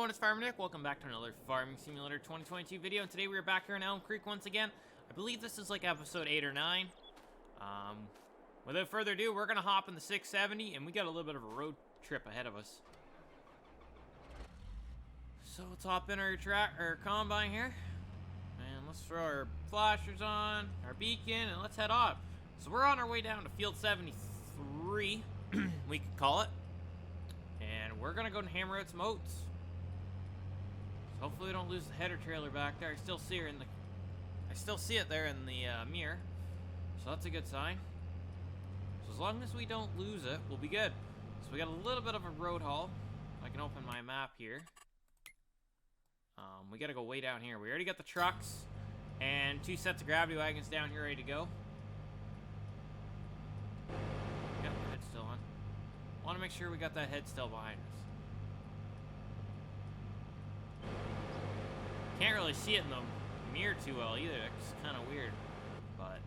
everyone, it's Farmer Nick. Welcome back to another Farming Simulator 2022 video, and today we are back here in Elm Creek once again. I believe this is like episode 8 or 9. Without further ado, we're gonna hop in the 670, and we got a little bit of a road trip ahead of us. So let's hop in our combine here, and let's throw our flashers on, our beacon, and let's head off. So we're on our way down to field 73, we could call it. And we're gonna go and hammer out some oats. So hopefully we don't lose the header trailer back there. I still see her I still see it there in the mirror. So that's a good sign. So as long as we don't lose it, we'll be good. So we got a little bit of a road haul. I can open my map here. We gotta go way down here. We already got the trucks and 2 sets of gravity wagons down here ready to go. Got the head still on. Want to make sure we got that head still behind us. Can't really see it in the mirror too well either. It's kind of weird. But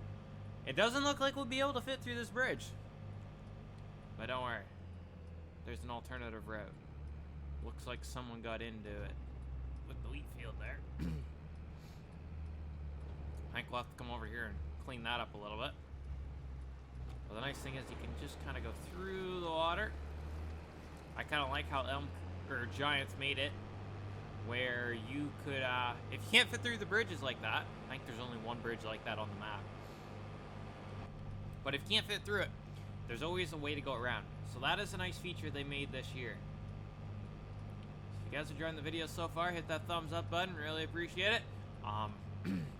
it doesn't look like we'll be able to fit through this bridge. But don't worry. There's an alternative route. Looks like someone got into it with the wheat field there. I think we'll have to come over here and clean that up a little bit. Well, the nice thing is you can just kind of go through the water. I kind of like how Giants made it, where you could, if you can't fit through the bridges like that, I think there's only one bridge like that on the map. But if you can't fit through it, there's always a way to go around. So that is a nice feature they made this year. So if you guys are enjoying the video so far, hit that thumbs up button. Really appreciate it.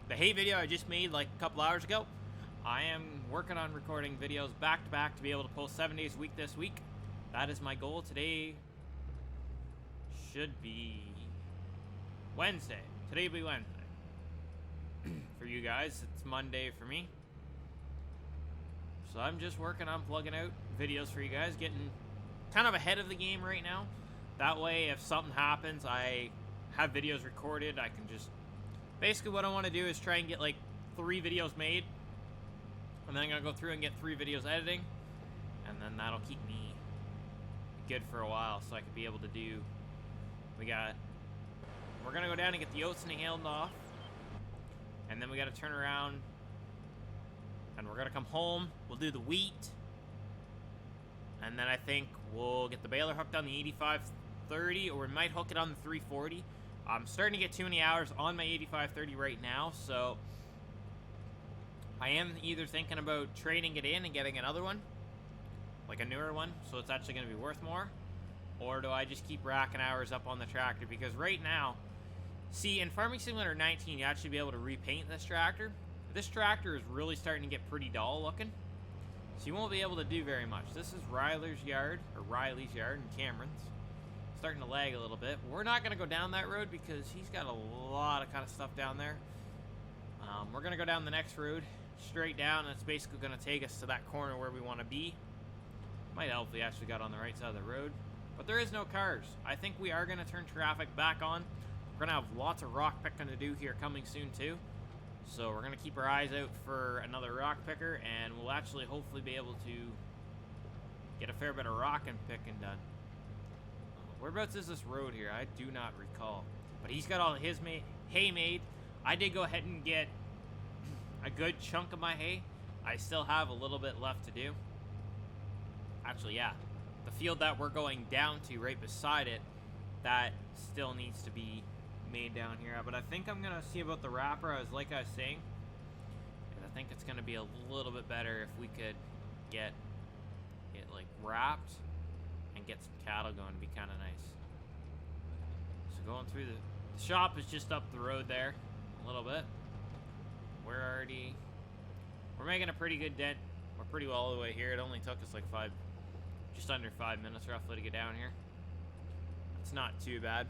The hay video I just made like a couple hours ago. I am working on recording videos back to back to be able to post 7 days a week this week. That is my goal. Today should be Wednesday. Today will be Wednesday. For you guys, it's Monday for me. So I'm just working on plugging out videos for you guys, getting kind of ahead of the game right now. That way, if something happens, I have videos recorded. I can just... Basically, what I want to do is try and get like 3 videos made. And then I'm going to go through and get 3 videos editing. And then that'll keep me good for a while so I can be able to do... We're going to go down and get the oats inhaled off. And then we got to turn around. And we're going to come home. We'll do the wheat. And then I think we'll get the baler hooked on the 8530. Or we might hook it on the 340. I'm starting to get too many hours on my 8530 right now. So... I am either thinking about trading it in and getting another one, like a newer one, so it's actually going to be worth more, or do I just keep racking hours up on the tractor? Because right now, see, in Farming Simulator 19, you actually be able to repaint this tractor. This tractor is really starting to get pretty dull looking, so you won't be able to do very much. This is Riley's yard and Cameron's. Starting to lag a little bit. We're not going to go down that road because he's got a lot of kind of stuff down there. We're going to go down the next road, straight down, and it's basically going to take us to that corner where we want to be. Might help if we actually got on the right side of the road. But there is no cars. I think we are going to turn traffic back on. We're going to have lots of rock picking to do here coming soon too. So we're going to keep our eyes out for another rock picker, and we'll actually hopefully be able to get a fair bit of rock and picking done. Whereabouts is this road here? I do not recall. But he's got all his hay made. I did go ahead and get a good chunk of my hay. I still have a little bit left to do. Actually, yeah. The field that we're going down to right beside it, that still needs to be made down here. But I think I'm going to see about the wrapper, like I was saying. And I think it's going to be a little bit better if we could get it like wrapped and get some cattle going. To be kind of nice. So going through the shop is just up the road there a little bit. We're making a pretty good dent. We're pretty well all the way here. It only took us like just under 5 minutes roughly to get down here. It's not too bad.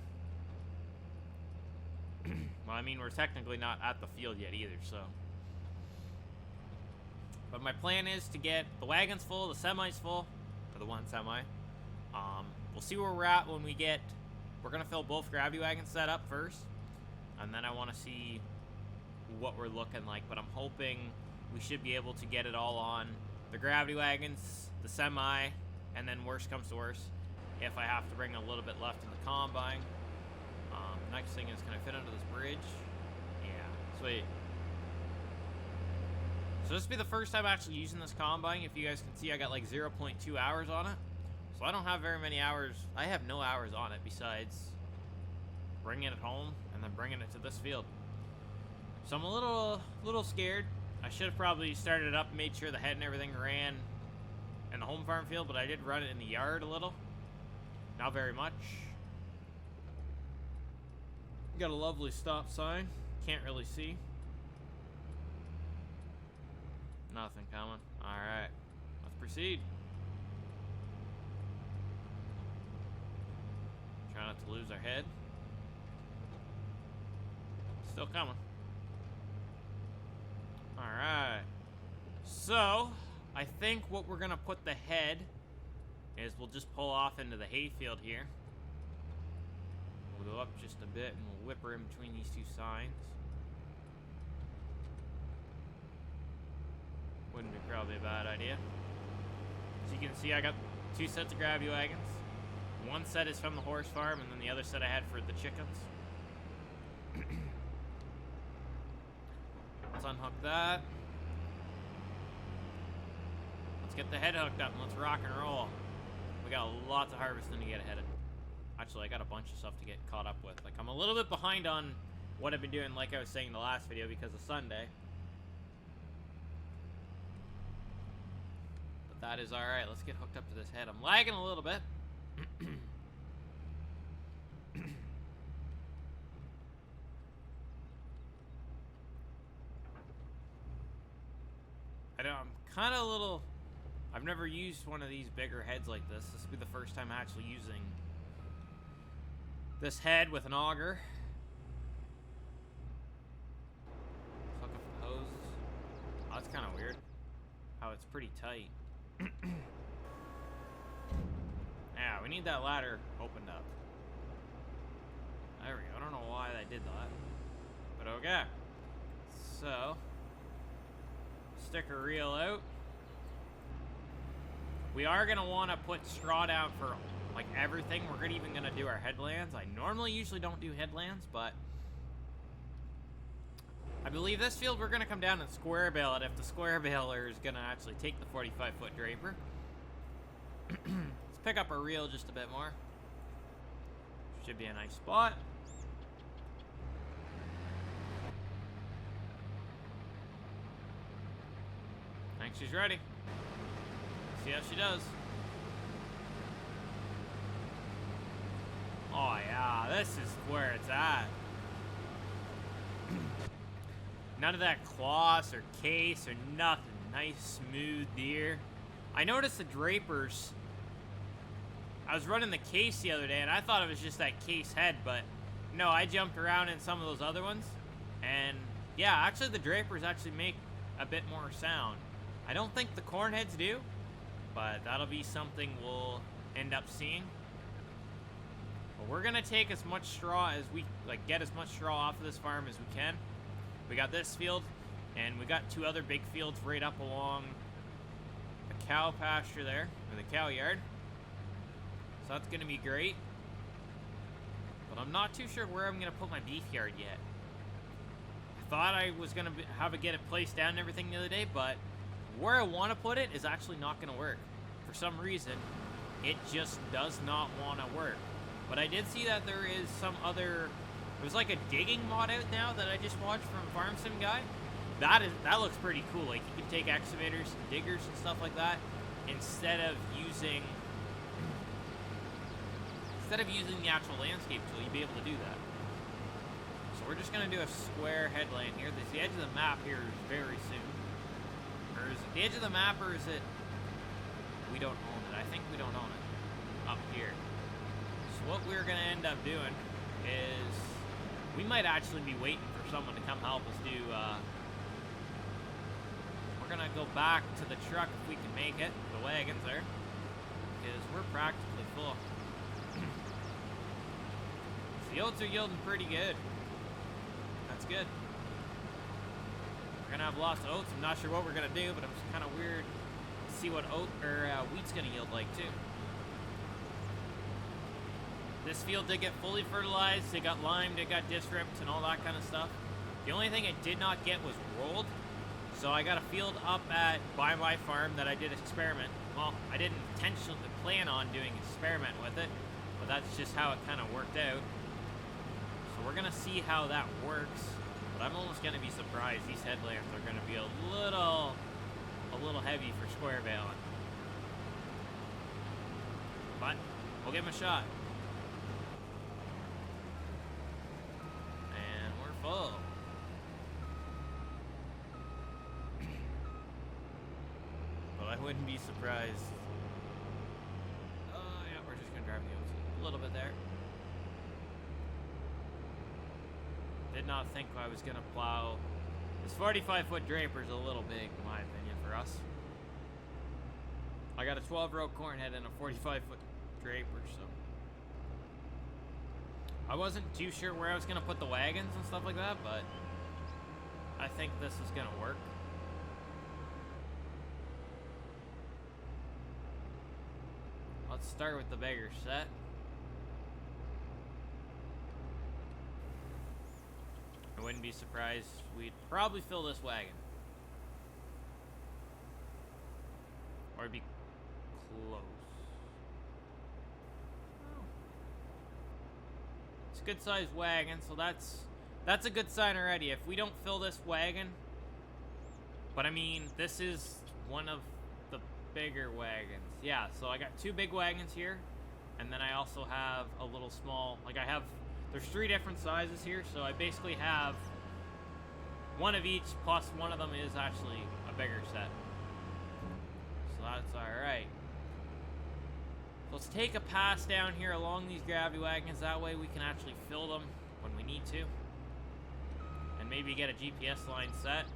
Well, I mean, we're technically not at the field yet either, so. But my plan is to get the wagons full, the semis full, or the one semi. We'll see where we're at when we get, we're going to fill both gravity wagons set up first. And then I want to see what we're looking like, but I'm hoping we should be able to get it all on the gravity wagons, the semi, and then worst comes to worst, if I have to bring a little bit left in the combine, thing is, can I fit under this bridge? Yeah, sweet. So this will be the first time actually using this combine. If you guys can see, I got like 0.2 hours on it. So I don't have very many hours. I have no hours on it besides bringing it home and then bringing it to this field. So I'm a little scared. I should have probably started it up and made sure the head and everything ran in the home farm field, but I did run it in the yard a little. Not very much. Got a lovely stop sign. Can't really see. Nothing coming. Alright. Let's proceed. Try not to lose our head. Still coming. Alright. So, I think what we're going to put the head is we'll just pull off into the hayfield here. We'll go up just a bit and we'll whip her in between these two signs. Wouldn't be probably a bad idea. As you can see, I got 2 sets of grabby wagons. One set is from the horse farm, and then the other set I had for the chickens. Let's unhook that. Let's get the head hooked up and let's rock and roll. We got lots of harvesting to get ahead of. Actually, I got a bunch of stuff to get caught up with. Like, I'm a little bit behind on what I've been doing, like I was saying in the last video, because of Sunday. But that is alright. Let's get hooked up to this head. I'm lagging a little bit. I'm kind of a little... I've never used one of these bigger heads like this. This will be the first time actually using this head with an auger. Hook up the hoses. Oh, that's kind of weird. How it's pretty tight. Yeah, we need that ladder opened up. There we go. I don't know why I did that. But okay. So... stick a reel out. We are going to want to put straw down for like everything. We're even going to do our headlands. I normally usually don't do headlands, but I believe this field we're going to come down and square bale it if the square baler is going to actually take the 45-foot draper. Let's pick up our reel just a bit more. Should be a nice spot. I think she's ready. See how she does. Oh yeah, this is where it's at. None of that cloth or case or nothing. Nice, smooth deer. I noticed the drapers. I was running the case the other day and I thought it was just that case head, but no, I jumped around in some of those other ones. And yeah, actually the drapers actually make a bit more sound. I don't think the corn heads do, but that'll be something we'll end up seeing. But we're gonna take as much straw as we get as much straw off of this farm as we can. We got this field, and we got 2 other big fields right up along the cow pasture there, or the cow yard. So that's gonna be great. But I'm not too sure where I'm gonna put my beef yard yet. I thought I was gonna get it placed down and everything the other day, but where I want to put it is actually not going to work. For some reason, it just does not want to work. But I did see that there is some other... There's like a digging mod out now that I just watched from Farm Sim Guy. That looks pretty cool. Like, you can take excavators and diggers and stuff like that instead of using the actual landscape tool. You'd be able to do that. So we're just going to do a square headland here. The edge of the map here is very soon. Or is it the edge of the map, or is it... We don't own it. I think we don't own it. Up here. So what we're going to end up doing is... We might actually be waiting for someone to come help us do... We're going to go back to the truck if we can make it. The wagons there. Because we're practically full. The oats are yielding pretty good. That's good. We're gonna have lots of oats. I'm not sure what we're gonna do, but it's kind of weird to see what wheat's gonna yield like too. This field did get fully fertilized, it got limed, it got disc ripped, and all that kind of stuff. The only thing it did not get was rolled. So I got a field up at by my farm that I did experiment. Well, I didn't intentionally plan on doing experiment with it, but that's just how it kind of worked out. So we're gonna see how that works. But I'm almost gonna be surprised. These headlamps are gonna be a little heavy for square baling. But we'll give them a shot. And we're full. But I wouldn't be surprised. Oh yeah, we're just gonna drive the OC a little bit there. Did not think I was gonna plow. This 45-foot draper is a little big, in my opinion, for us. I got a 12-row corn head and a 45-foot draper, so I wasn't too sure where I was gonna put the wagons and stuff like that, but I think this is gonna work. Let's start with the bigger set. I wouldn't be surprised. We'd probably fill this wagon. Or it'd be close. Oh. It's a good sized wagon, so that's a good sign already. If we don't fill this wagon, but I mean, this is one of the bigger wagons. Yeah, so I got two big wagons here, and then I also have a little small, like there's three different sizes here, so I basically have one of each, plus one of them is actually a bigger set. So that's alright. So let's take a pass down here along these gravity wagons, that way we can actually fill them when we need to. And maybe get a GPS line set.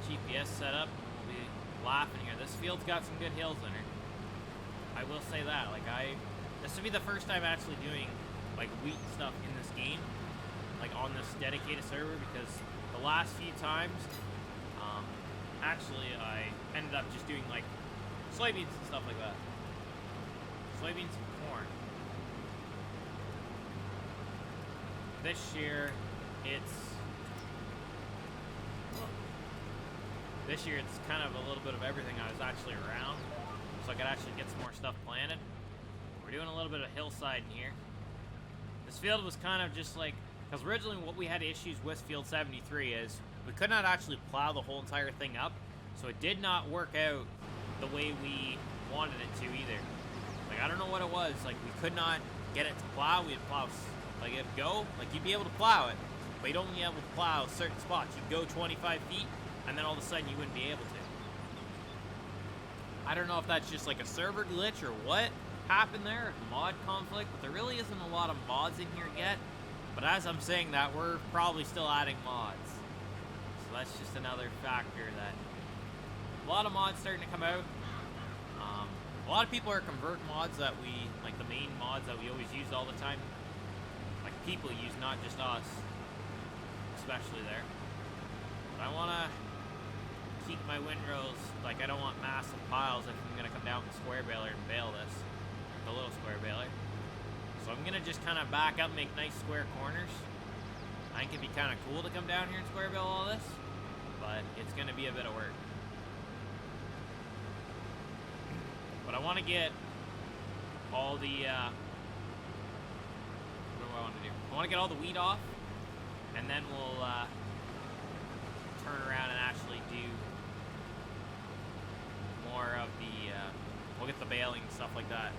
The GPS set up, we'll be laughing here. This field's got some good hills in it. I will say that, like this would be the first time actually doing like wheat stuff in this game, like on this dedicated server, because the last few times, actually I ended up just doing like soybeans and stuff like that. Soybeans and corn. This year, it's kind of a little bit of everything. I was actually around, so I could actually get some more stuff planted. We're doing a little bit of hillside in here. This field was kind of just like, because originally what we had issues with field 73 is we could not actually plow the whole entire thing up, so it did not work out the way we wanted it to either. Like, I don't know what it was, like we could not get it to plow. We'd plow, like it'd go, like you'd be able to plow it, but you'd only be able to plow certain spots. You'd go 25 feet, and then all of a sudden you wouldn't be able to. I don't know if that's just like a server glitch or what happened there, mod conflict, but there really isn't a lot of mods in here yet. But as I'm saying that, we're probably still adding mods. So that's just another factor that a lot of mods starting to come out. A lot of people are convert mods that we, like the main mods that we always use all the time. Like people use, not just us. Especially there. But I want to keep my windrows, like I don't want massive piles if I'm going to come down with the square baler and bale this. The little square baler. So I'm going to just kind of back up and make nice square corners. I think it'd be kind of cool to come down here and square bale all this, but it's going to be a bit of work. But I want to get all the, what do I want to do? I want to get all the weed off, and then we'll turn around and actually do more of the, we'll get the baling and stuff like that.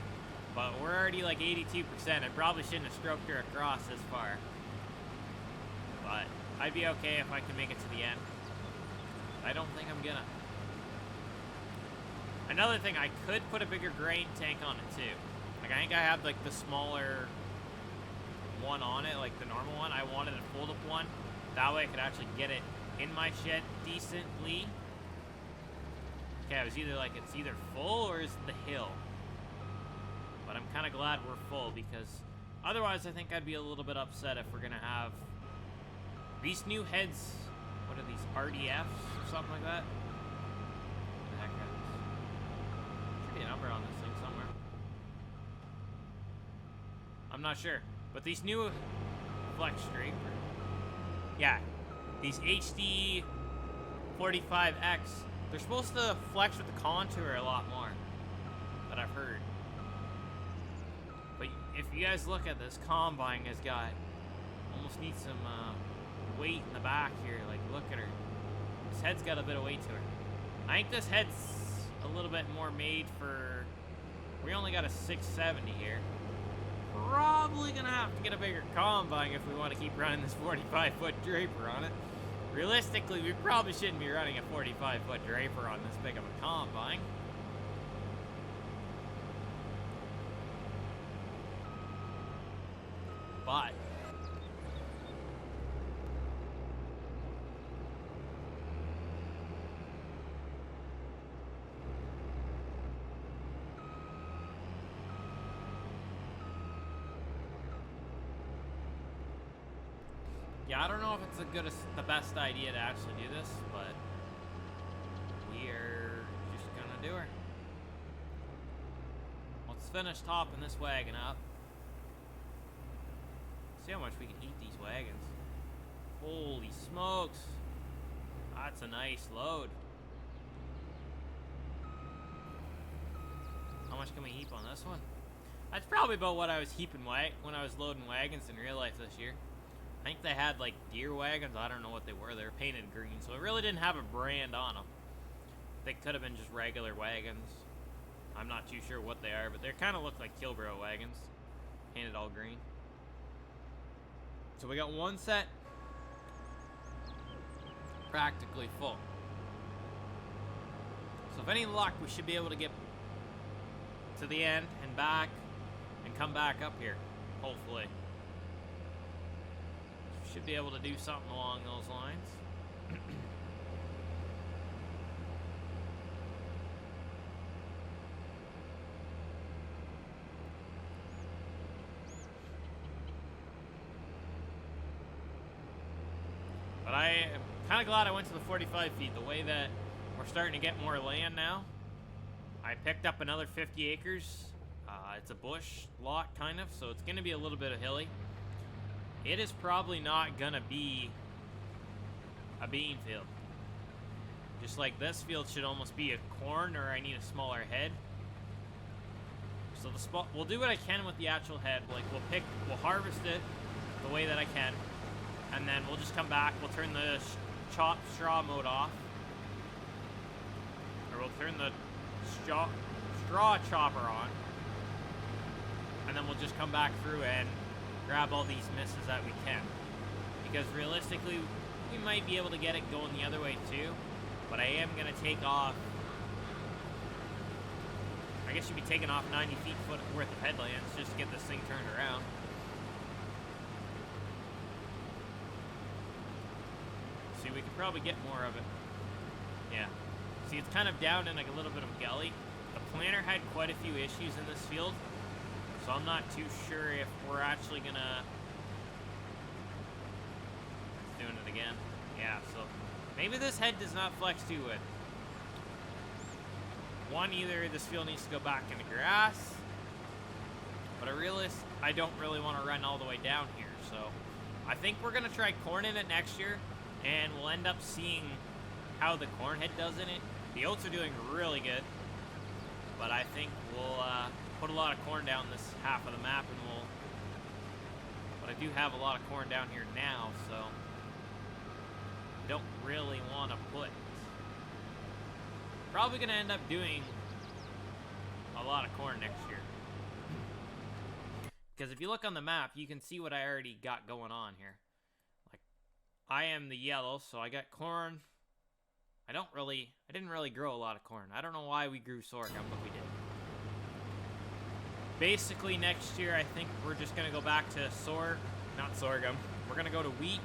But we're already like 82%. I probably shouldn't have stroked her across this far. But I'd be okay if I can make it to the end. I don't think I'm gonna. Another thing, I could put a bigger grain tank on it too. Like I think I have like the smaller one on it, like the normal one. I wanted a fold up one. That way I could actually get it in my shed decently. Okay, I was either like, it's either full or is the hill. But I'm kind of glad we're full, because otherwise I think I'd be a little bit upset if we're going to have these new heads. What are these, RDFs or something like that? What the heck are these? Should be an number on this thing somewhere. I'm not sure. But these new flex draper. Yeah. These HD 45X. They're supposed to flex with the contour a lot more. That I've heard. But if you guys look at this, Combine has got... almost needs some weight in the back here. Like, look at her. This head's got a bit of weight to her. I think this head's a little bit more made for... we only got a 670 here. Probably gonna have to get a bigger Combine if we want to keep running this 45-foot draper on it. Realistically, we probably shouldn't be running a 45-foot draper on this big of a Combine. But... yeah, I don't know if it's the best idea to actually do this, but we are just gonna do her. Let's finish topping this wagon up. See how much we can eat these wagons. Holy smokes. That's a nice load. How much can we heap on this one? That's probably about what I was heaping when I was loading wagons in real life this year. I think they had like deer wagons. I don't know what they were. They were painted green, so it really didn't have a brand on them. They could have been just regular wagons. I'm not too sure what they are, but they kind of look like Kilbro wagons. Painted all green. So we got one set practically full. So if any luck, we should be able to get to the end and back and come back up here, hopefully. Should be able to do something along those lines. But I am kind of glad I went to the 45 feet. The way that we're starting to get more land now. I picked up another 50 acres. It's a bush lot, kind of, so it's going to be a little bit of hilly. It is probably not going to be a bean field. Just like this field should almost be a corn, or I need a smaller head. So the spot, we'll do what I can with the actual head. Like we'll harvest it the way that I can, and then we'll just come back. We'll turn the chop straw mode off, or we'll turn the straw chopper on, and then we'll just come back through and grab all these misses that we can. Because realistically, we might be able to get it going the other way too. But I am going to take off, I guess you'd be taking off 90 feet worth of headlands just to get this thing turned around. See, we could probably get more of it. Yeah. See, it's kind of down in like a little bit of a gully. The planter had quite a few issues in this field. So I'm not too sure if we're actually gonna... It's doing it again. Yeah, so maybe this head does not flex too good. One, either this field needs to go back into grass, but I don't really want to run all the way down here. So I think we're gonna try corn in it next year, and we'll end up seeing how the corn head does in it. The oats are doing really good, but I think we'll put a lot of corn down this half of the map, and but I do have a lot of corn down here now, so don't really want to put. Probably gonna end up doing a lot of corn next year, because if you look on the map, you can see what I already got going on here. Like, I am the yellow, so I got corn. I didn't really grow a lot of corn. I don't know why we grew sorghum, but we did. Basically, next year, I think we're just going to go back to not sorghum. We're going to go to wheat.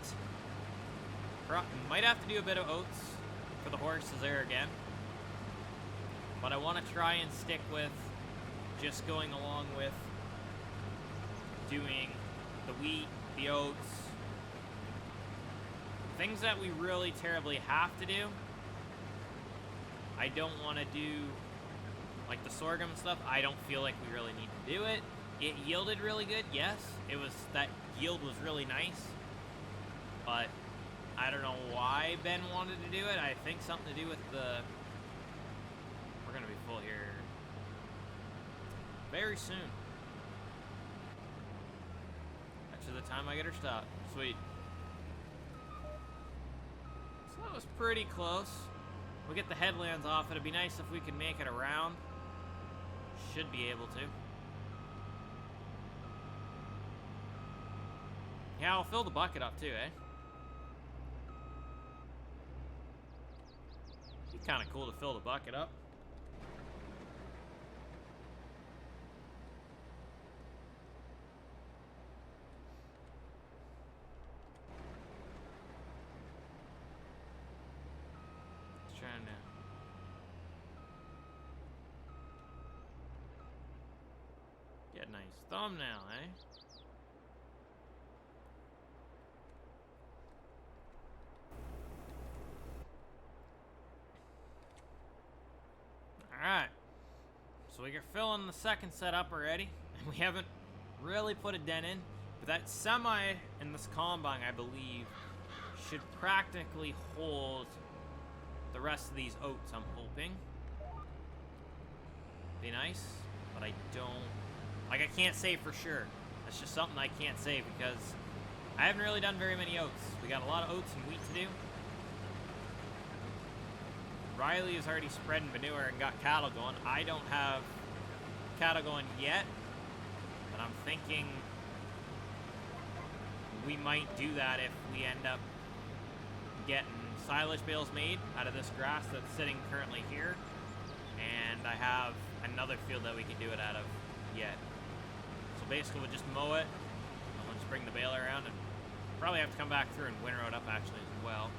Might have to do a bit of oats for the horses there again. But I want to try and stick with just going along with doing the wheat, the oats. Things that we really terribly have to do. I don't want to do like the sorghum and stuff, I don't feel like we really need to do it. It yielded really good, yes. That yield was really nice. But I don't know why Ben wanted to do it. I think something to do with the... We're going to be full here very soon. Actually, the time I get her stopped. Sweet. So that was pretty close. We'll get the headlands off. It'd be nice if we could make it around. Should be able to. Yeah, I'll fill the bucket up too, eh? Be kind of cool to fill the bucket up. Let's try now. Get a nice thumbnail, eh? Alright, so we're filling the second set up already, and we haven't really put a dent in, but that semi and this combine, I believe, should practically hold the rest of these oats, I'm hoping. Be nice, but I don't, like, I can't say for sure. That's just something I can't say because I haven't really done very many oats. We got a lot of oats and wheat to do. Riley is already spreading manure and got cattle going. I don't have cattle going yet, but I'm thinking we might do that if we end up getting silage bales made out of this grass that's sitting currently here. And I have another field that we can do it out of yet. So basically we'll just mow it, and we'll just bring the baler around, and probably have to come back through and winter it up actually as well.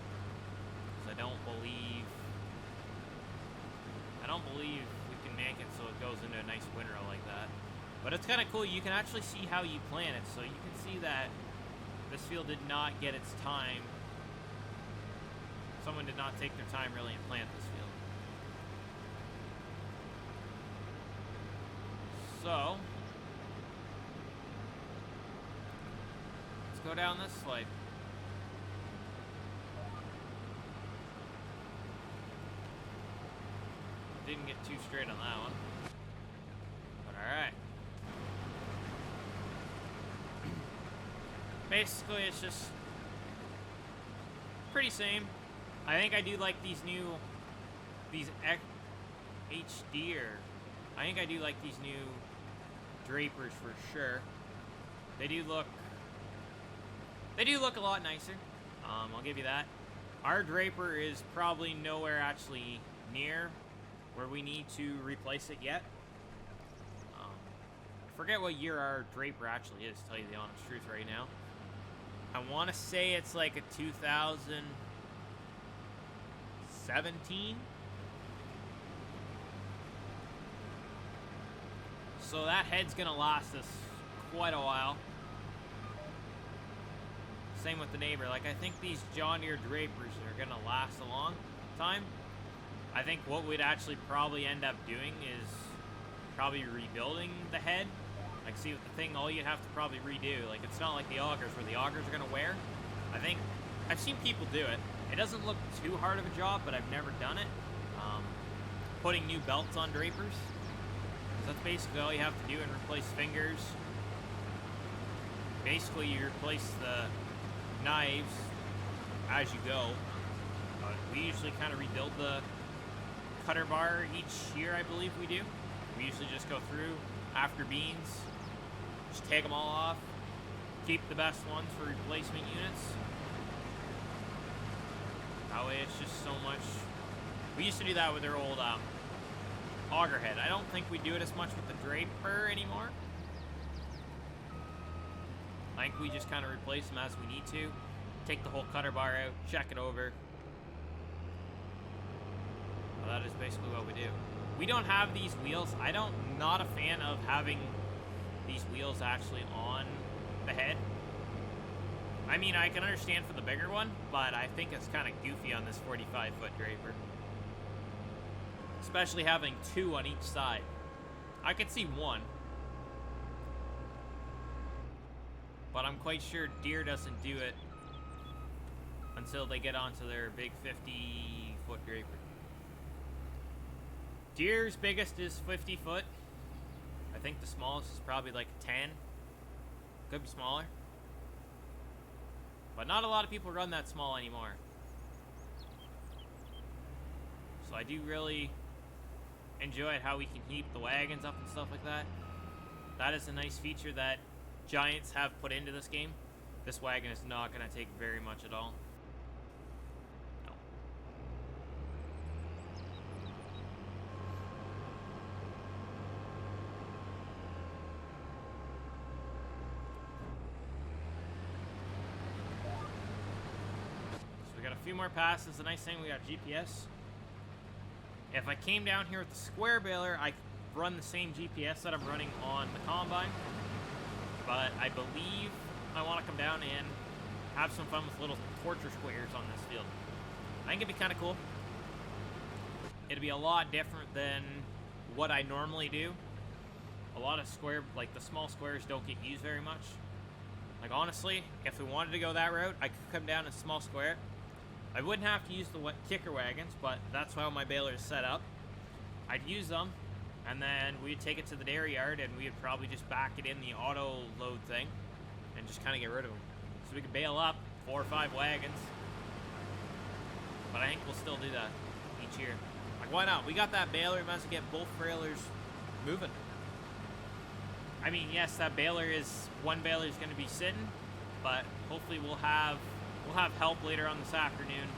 Because I don't believe we can make it so it goes into a nice winter like that. But it's kind of cool. You can actually see how you plant it. So you can see that this field did not get its time. Someone did not take their time really and plant this field. So let's go down this slide. Didn't get too straight on that one. But alright. Basically, it's just pretty same. I think I do like these HD, or I think I do like these new drapers for sure. They do look a lot nicer. I'll give you that. Our draper is probably nowhere actually near where we need to replace it yet. I forget what year our draper actually is, to tell you the honest truth right now. I want to say it's like a 2017. So that head's gonna last us quite a while. Same with the neighbor. Like, I think these John Deere drapers are gonna last a long time. I think what we'd actually probably end up doing is probably rebuilding the head. Like, see, with the thing, all you'd have to probably redo. Like, it's not like the augers, where the augers are going to wear. I think, I've seen people do it. It doesn't look too hard of a job, but I've never done it. Putting new belts on drapers. That's basically all you have to do, and replace fingers. Basically, you replace the knives as you go. We usually kind of rebuild the cutter bar each year, I believe we do. We usually just go through after beans, just take them all off, keep the best ones for replacement units. That way it's just so much. We used to do that with their old auger head. I don't think we do it as much with the draper anymore. I think we just kind of replace them as we need to. Take the whole cutter bar out, check it over. Well, that is basically what we do. We don't have these wheels. Not a fan of having these wheels actually on the head. I mean, I can understand for the bigger one, but I think it's kind of goofy on this 45-foot draper. especially having 2 on each side. I could see 1. But I'm quite sure deer doesn't do it until they get onto their big 50-foot draper. Deer's biggest is 50 foot. I think the smallest is probably like 10. Could be smaller. But not a lot of people run that small anymore. So I do really enjoy how we can heap the wagons up and stuff like that. That is a nice feature that Giants have put into this game. This wagon is not going to take very much at all. No. So we got a few more passes. The nice thing, we got GPS. If I came down here with the square baler, I could run the same GPS that I'm running on the Combine. But I believe I want to come down and have some fun with little torture squares on this field. I think it'd be kind of cool. It'd be a lot different than what I normally do. A lot of like the small squares don't get used very much. Like honestly, if we wanted to go that route, I could come down a small square. I wouldn't have to use the kicker wagons, but that's how my baler is set up. I'd use them, and then we'd take it to the dairy yard, and we'd probably just back it in the auto load thing, and just kind of get rid of them. So we could bale up 4 or 5 wagons, but I think we'll still do that each year. Like, why not? We got that baler, we might as well get both trailers moving. I mean, yes, that baler is, one baler is going to be sitting, but hopefully we'll have help later on this afternoon,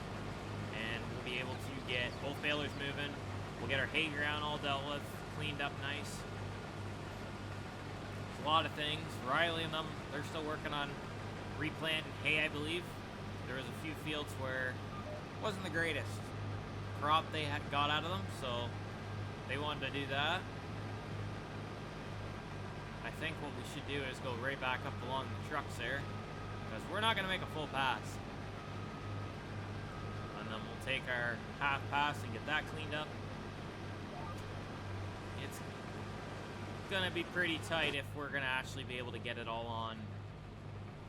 and we'll be able to get both balers moving. We'll get our hay ground all dealt with, cleaned up nice. There's a lot of things. Riley and them, they're still working on replanting hay, I believe. There was a few fields where it wasn't the greatest crop they had got out of them, so they wanted to do that. I think what we should do is go right back up along the trucks there, because we're not going to make a full pass. And then we'll take our half pass and get that cleaned up. It's going to be pretty tight if we're going to actually be able to get it all on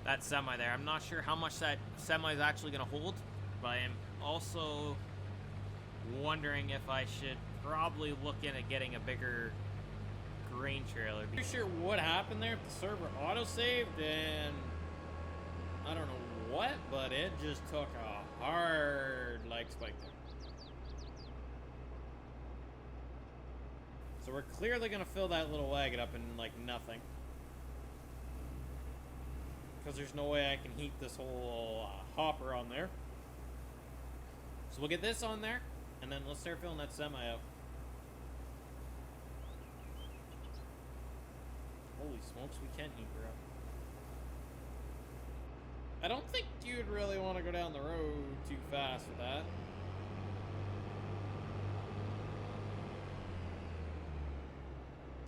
that semi there. I'm not sure how much that semi is actually going to hold, but I am also wondering if I should probably look into getting a bigger grain trailer. I'm not sure what happened there. If the server auto-saved, and I don't know what, but it just took a hard leg spike there. So we're clearly going to fill that little wagon up in like nothing, because there's no way I can heat this whole hopper on there. So we'll get this on there, and then let's start filling that semi up. Holy smokes, we can heat her up. I don't think you'd really want to go down the road too fast with that.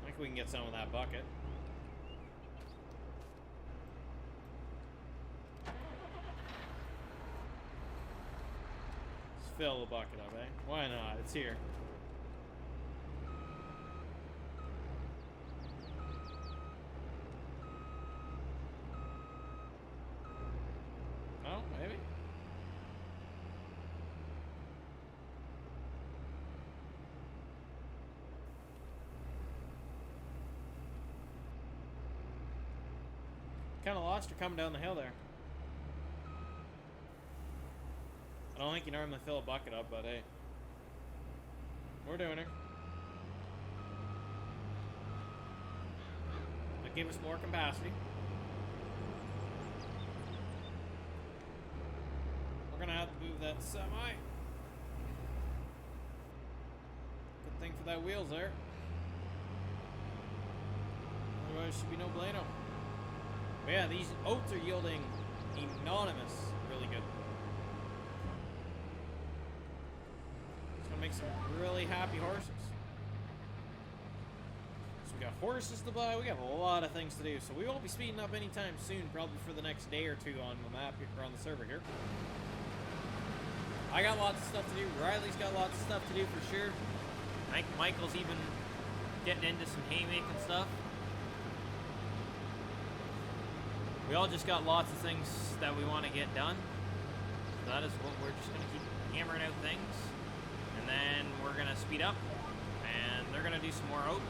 I think we can get some of that bucket. Let's fill the bucket up, eh? Why not? It's here. Oh, maybe. Kind of lost her coming down the hill there. I don't think you normally fill a bucket up, but hey, we're doing her. That gave us more capacity. We're gonna have to move that semi. Good thing for that wheels there. Otherwise, should be no bueno. But yeah, these oats are yielding anonymous really good. It's gonna make some really happy horses. So we got horses to buy, we got a lot of things to do. So we won't be speeding up anytime soon, probably for the next day or two on the map or on the server here. I got lots of stuff to do. Riley's got lots of stuff to do for sure. I think Michael's even getting into some haymaking stuff. We all just got lots of things that we want to get done. So that is what we're just going to keep hammering out things. And then we're going to speed up. And they're going to do some more oats.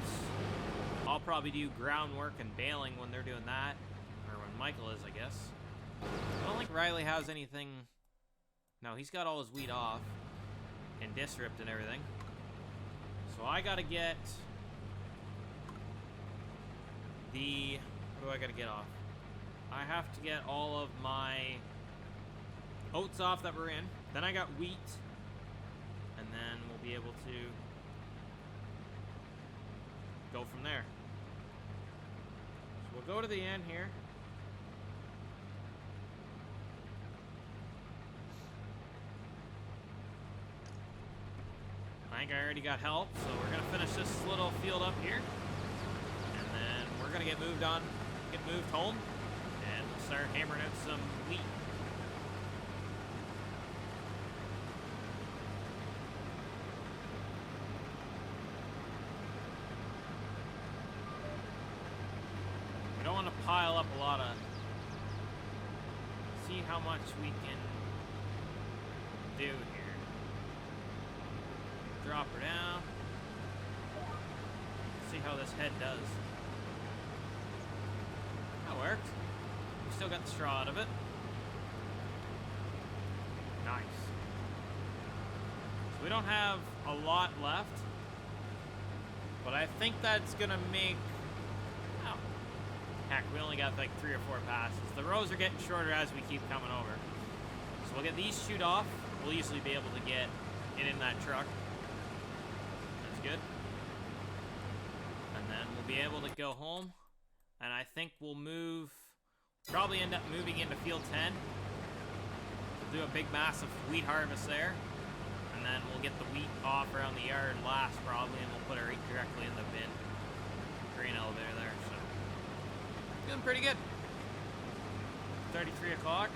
I'll probably do groundwork and baling when they're doing that. Or when Michael is, I guess. I don't think Riley has anything. No, he's got all his wheat off. And disrupt and everything. So I gotta get the... What do I gotta get off? I have to get all of my oats off that we're in. Then I got wheat. And then we'll be able to go from there. So we'll go to the end here. I think I already got help, so we're gonna finish this little field up here, and then we're gonna get moved home, and we'll start hammering out some wheat. We don't want to pile up a lot of. See how much we can do here. Drop her down. See how this head does. That worked. We still got the straw out of it. Nice. So we don't have a lot left. But I think that's gonna make... Oh. Heck, we only got like 3 or 4 passes. The rows are getting shorter as we keep coming over. So we'll get these chewed off. We'll easily be able to get it in that truck. Good. And then we'll be able to go home, and I think we'll probably end up moving into field 10. We'll do a big massive wheat harvest there, and then we'll get the wheat off around the yard last probably, and we'll put it right directly in the bin. Grain elevator there, so doing pretty good. 33 o'clock.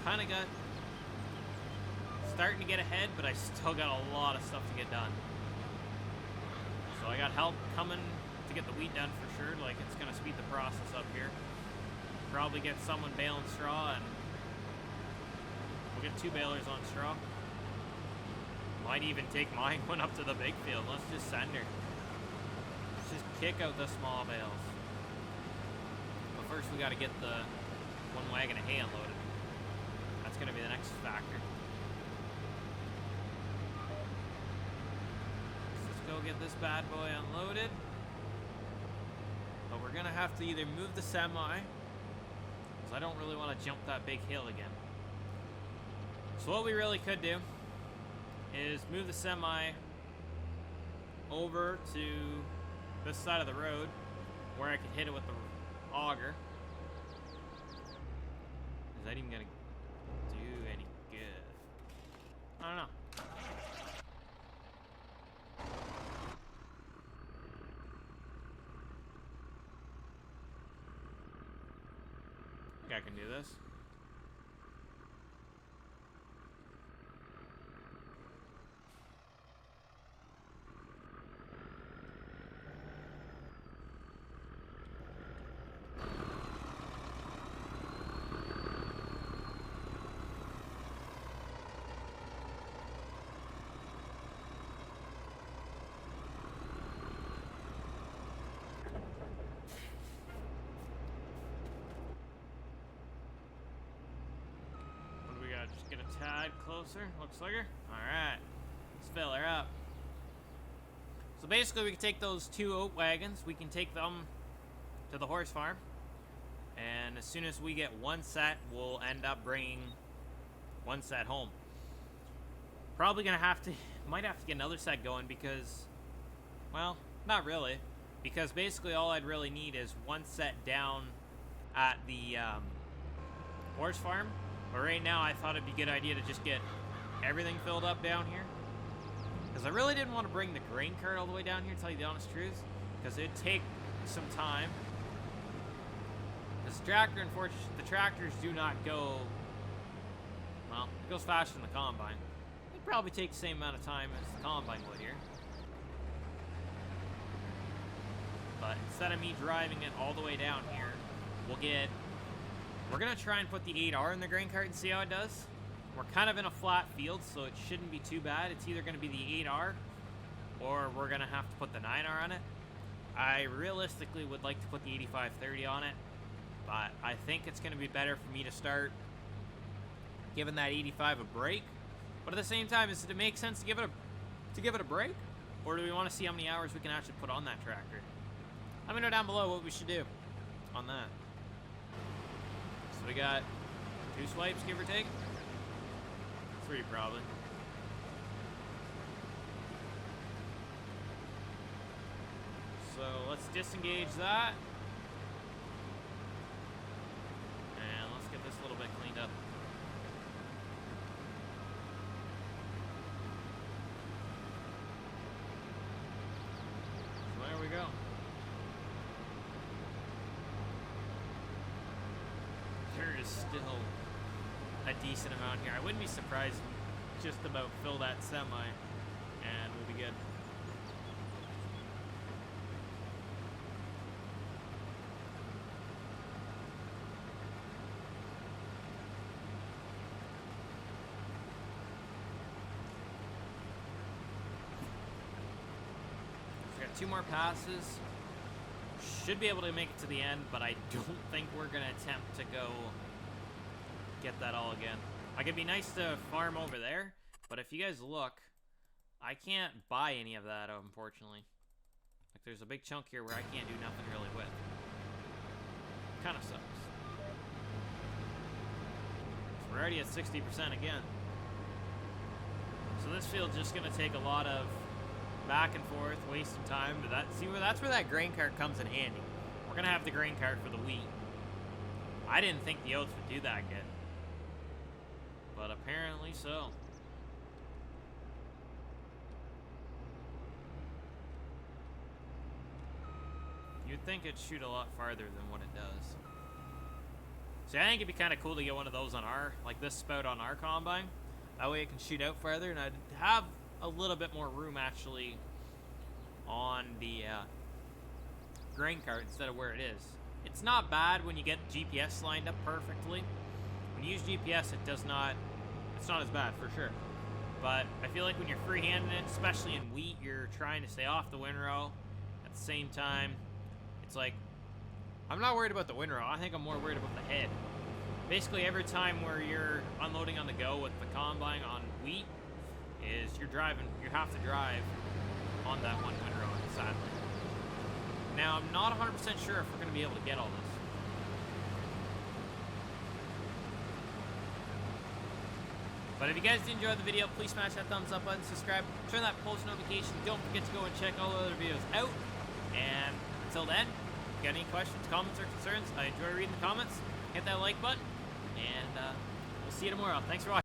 Kinda got starting to get ahead, but I still got a lot of stuff to get done. So I got help coming to get the wheat done for sure. Like, it's gonna speed the process up here. Probably get someone baling straw, and we'll get 2 balers on straw. Might even take mine one up to the big field. Let's just send her. Let's just kick out the small bales. But first we gotta get the 1 wagon of hay unloaded. That's gonna be the next factor. Go get this bad boy unloaded. But we're gonna have to either move the semi, because I don't really want to jump that big hill again. So what we really could do is move the semi over to this side of the road where I can hit it with the auger. Is that even gonna do any good? I don't know. I can do this. Just get a tad closer. Looks like her. Alright. Let's fill her up. So basically we can take those 2 oat wagons. We can take them to the horse farm. And as soon as we get 1 set, we'll end up bringing 1 set home. Probably gonna might have to get another set going because, well, not really. Because basically all I'd really need is 1 set down at the horse farm. But right now, I thought it'd be a good idea to just get everything filled up down here. Because I really didn't want to bring the grain cart all the way down here, to tell you the honest truth. Because it'd take some time. This tractor, unfortunately, the tractors do not go... Well, it goes faster than the combine. should probably take the same amount of time as the Combine would here. But instead of me driving it all the way down here, we're going to try and put the 8R in the grain cart and see how it does. We're kind of in a flat field, so it shouldn't be too bad. It's either going to be the 8R, or we're going to have to put the 9R on it. I realistically would like to put the 8530 on it, but I think it's going to be better for me to start giving that 85 a break. But at the same time, does it make sense to give it a break? Or do we want to see how many hours we can actually put on that tractor? Let me know down below what we should do on that. So we got 2 swipes, give or take. 3 probably. So let's disengage that. And let's get this a little bit cleaned up. So there we go. There is still a decent amount here. I wouldn't be surprised if we just about fill that semi and we'll be good. We got 2 more passes. Should be able to make it to the end, but I don't think we're going to attempt to go get that all again. Like, it'd be nice to farm over there, but if you guys look, I can't buy any of that, unfortunately. Like, there's a big chunk here where I can't do nothing really with. Kind of sucks. So we're already at 60% again. So this field's just going to take a lot of back and forth, wasting time. But that's where that grain cart comes in handy. We're going to have the grain cart for the wheat. I didn't think the oats would do that good. But apparently so. You'd think it'd shoot a lot farther than what it does. See, I think it'd be kind of cool to get one of those on like this spout on our Combine. That way it can shoot out farther, and I'd have a little bit more room actually on the grain cart instead of where it is. It's not bad when you get GPS lined up perfectly. When you use GPS, it's not as bad for sure. But I feel like when you're freehanding it, especially in wheat, you're trying to stay off the windrow. At the same time, it's like, I'm not worried about the windrow. I think I'm more worried about the head. Basically, every time where you're unloading on the go with the Combine on wheat, is you have to drive on that one windrow, sadly. Now, I'm not 100% sure if we're going to be able to get all this. But if you guys did enjoy the video, please smash that thumbs up button, subscribe, turn that post notification. Don't forget to go and check all the other videos out. And until then, if you got any questions, comments, or concerns, I enjoy reading the comments. Hit that like button, and we'll see you tomorrow. Thanks for watching.